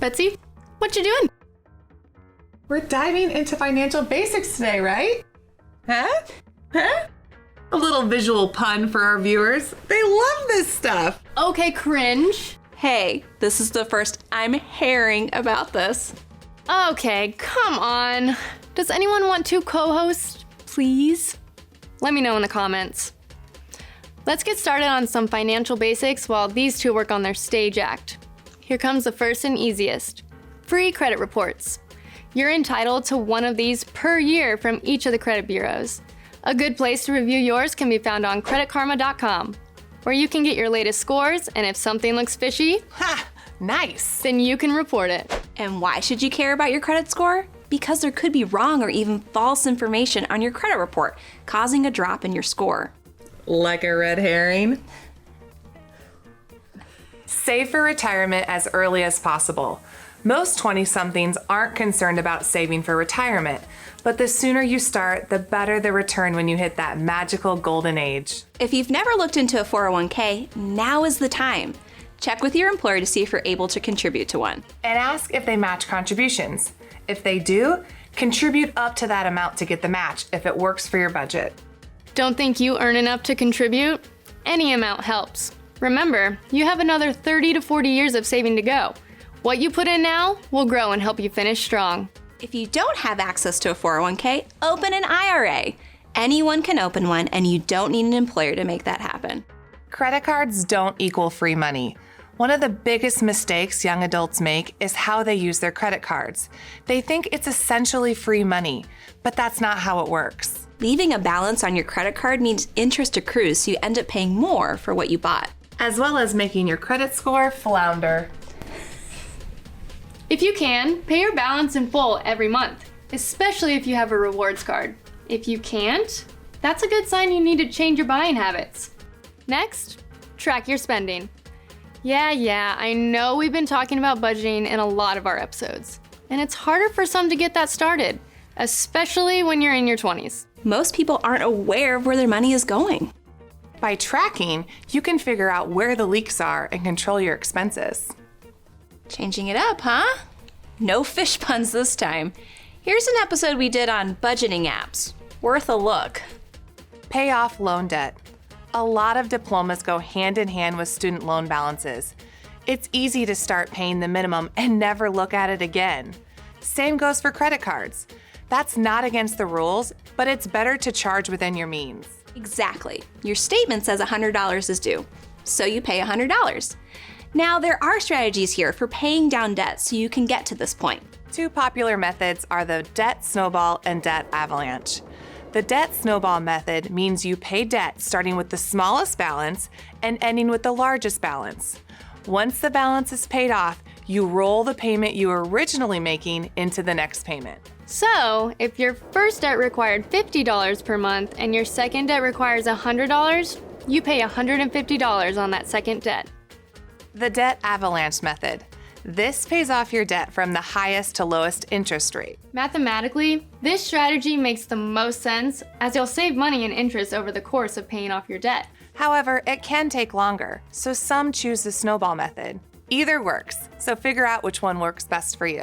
Betsy, what you doing? We're diving into financial basics today, right? Huh? A little visual pun for our viewers. They love this stuff. Okay, cringe. Hey, this is the first I'm hearing about this. Okay, come on. Does anyone want to co-host, please? Let me know in the comments. Let's get started on some financial basics while these two work on their stage act. Here comes the first and easiest. Free credit reports. You're entitled to one of these per year from each of the credit bureaus. A good place to review yours can be found on creditkarma.com, where you can get your latest scores, and if something looks fishy, Nice. then you can report it. And why should you care about your credit score? Because there could be wrong or even false information on your credit report, causing a drop in your score. Like a red herring. Save for retirement as early as possible. Most 20-somethings aren't concerned about saving for retirement, but the sooner you start, the better the return when you hit that magical golden age. If you've never looked into a 401k, now is the time. Check with your employer to see if you're able to contribute to one. And ask if they match contributions. If they do, contribute up to that amount to get the match if it works for your budget. Don't think you earn enough to contribute? Any amount helps. Remember, you have another 30 to 40 years of saving to go. What you put in now will grow and help you finish strong. If you don't have access to a 401k, open an IRA. Anyone can open one, and you don't need an employer to make that happen. Credit cards don't equal free money. One of the biggest mistakes young adults make is how they use their credit cards. They think it's essentially free money, but that's not how it works. Leaving a balance on your credit card means interest accrues, so you end up paying more for what you bought. As well as making your credit score flounder. If you can, pay your balance in full every month, especially if you have a rewards card. If you can't, that's a good sign you need to change your buying habits. Next, track your spending. Yeah, I know we've been talking about budgeting in a lot of our episodes, and it's harder for some to get that started, especially when you're in your 20s. Most people aren't aware of where their money is going. By tracking, you can figure out where the leaks are and control your expenses. Changing it up, huh? No fish puns this time. Here's an episode we did on budgeting apps. Worth a look. Pay off loan debt. A lot of diplomas go hand in hand with student loan balances. It's easy to start paying the minimum and never look at it again. Same goes for credit cards. That's not against the rules, but it's better to charge within your means. Exactly. Your statement says $100 is due, so you pay $100. Now, there are strategies here for paying down debt so you can get to this point. Two popular methods are the debt snowball and debt avalanche. The debt snowball method means you pay debt starting with the smallest balance and ending with the largest balance. Once the balance is paid off, you roll the payment you were originally making into the next payment. So, if your first debt required $50 per month and your second debt requires $100, you pay $150 on that second debt. The debt avalanche method. This pays off your debt from the highest to lowest interest rate. Mathematically, this strategy makes the most sense as you'll save money in interest over the course of paying off your debt. However, it can take longer, so some choose the snowball method. Either works, so figure out which one works best for you.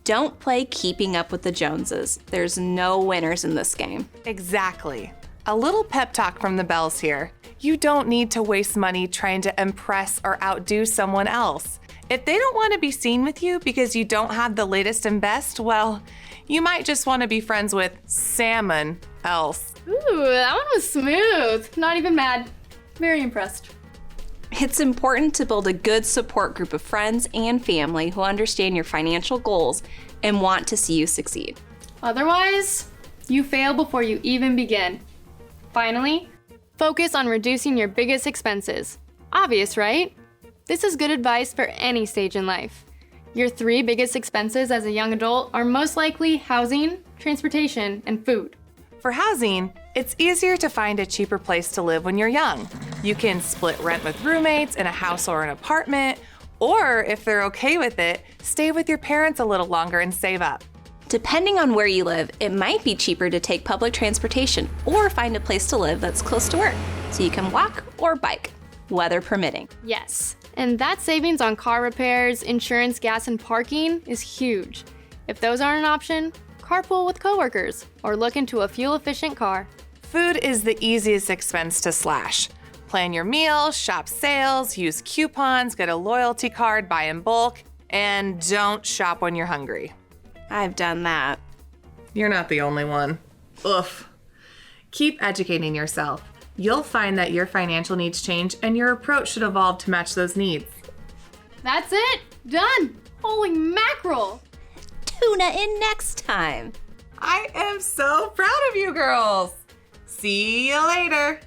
Don't play keeping up with the Joneses. There's no winners in this game. Exactly. A little pep talk from the Bells here. You don't need to waste money trying to impress or outdo someone else. If they don't want to be seen with you because you don't have the latest and best, well, you might just want to be friends with someone else. Ooh, that one was smooth. Not even mad. Very impressed. It's important to build a good support group of friends and family who understand your financial goals and want to see you succeed. Otherwise, you fail before you even begin. Finally, focus on reducing your biggest expenses. Obvious, right? This is good advice for any stage in life. Your 3 biggest expenses as a young adult are most likely housing, transportation, and food. For housing, it's easier to find a cheaper place to live when you're young. You can split rent with roommates in a house or an apartment, or if they're okay with it, stay with your parents a little longer and save up. Depending on where you live, it might be cheaper to take public transportation or find a place to live that's close to work, so you can walk or bike, weather permitting. Yes, And that savings on car repairs, insurance, gas, and parking is huge. If those aren't an option, carpool with coworkers or look into a fuel-efficient car. Food is the easiest expense to slash. Plan your meals, shop sales, use coupons, get a loyalty card, buy in bulk, and don't shop when you're hungry. I've done that. You're not the only one. Oof. Keep educating yourself. You'll find that your financial needs change and your approach should evolve to match those needs. That's it! Done! Holy mackerel! Tuna in next time. I am so proud of you girls. See you later.